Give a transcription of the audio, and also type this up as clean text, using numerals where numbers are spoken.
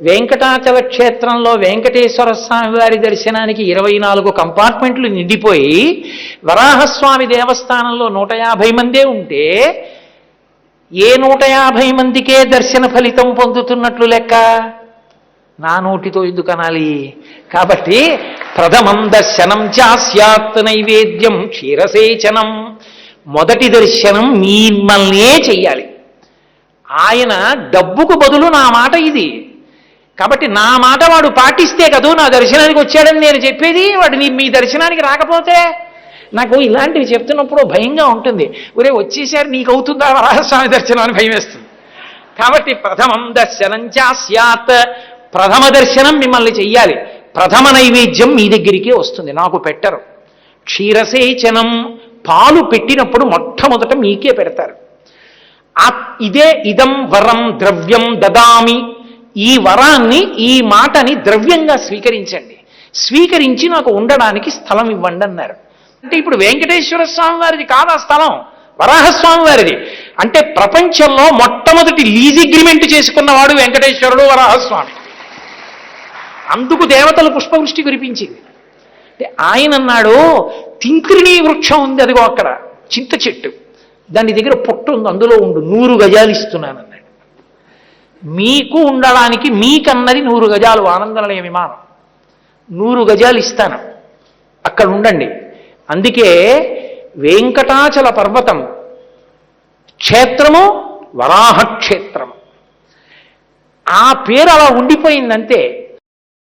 వెంకటాచల క్షేత్రంలో వెంకటేశ్వర స్వామి వారి దర్శనానికి 24 కంపార్ట్మెంట్లు నిండిపోయి వరాహస్వామి దేవస్థానంలో 150 మందే ఉంటే ఏ 150 మందికే దర్శన ఫలితం పొందుతున్నట్లు లెక్క? నా నోటితో ఎందుకు అనాలి? కాబట్టి ప్రథమం దర్శనం చాస్యాత్ నైవేద్యం క్షీరసేచనం. మొదటి దర్శనం మిమ్మల్నే చెయ్యాలి. ఆయన డబ్బుకు బదులు నా మాట ఇది. కాబట్టి నా మాట వాడు పాటిస్తే కదూ నా దర్శనానికి వచ్చాడని నేను చెప్పేది. వాడు మీ దర్శనానికి రాకపోతే నాకు ఇలాంటివి చెప్తున్నప్పుడు భయంగా ఉంటుంది. ఒరే వచ్చేసారి నీకు అవుతుందా వరాహస్వామి దర్శనం అని భయం వేస్తుంది. కాబట్టి ప్రథమం దర్శనం చాస్యాత్, ప్రథమ దర్శనం మిమ్మల్ని చెయ్యాలి. ప్రథమ నైవేద్యం మీ దగ్గరికే వస్తుంది, నాకు పెట్టరు. క్షీరసేచనం, పాలు పెట్టినప్పుడు మొట్టమొదట మీకే పెడతారు. ఇదే ఇదం వరం ద్రవ్యం దదామి, ఈ వరాన్ని ఈ మాటని ద్రవ్యంగా స్వీకరించండి, స్వీకరించి నాకు ఉండడానికి స్థలం ఇవ్వండి అన్నారు. అంటే ఇప్పుడు వెంకటేశ్వర స్వామి వారిది కాదు ఆ స్థలం, వరాహస్వామి వారిది. అంటే ప్రపంచంలో మొట్టమొదటి లీజ్ అగ్రిమెంట్ చేసుకున్నవాడు వెంకటేశ్వరుడు వరాహస్వామి. అందుకు దేవతలు పుష్పవృష్టి కురిపించింది. అంటే ఆయన అన్నాడు, తింత్రిణీ వృక్షం ఉంది అదిగో అక్కడ, చింత చెట్టు, దాని దగ్గర పొట్టు ఉంది, అందులో ఉండు, 100 గజాలు ఇస్తున్నాను అన్నాడు. మీకు ఉండడానికి మీకన్నది 100 గజాలు ఆనందనిలయ విమానం, 100 గజాలు ఇస్తాను, అక్కడ ఉండండి. అందుకే వెంకటాచల పర్వతం క్షేత్రము వరాహక్షేత్రము, ఆ పేరు అలా ఉండిపోయిందంతే.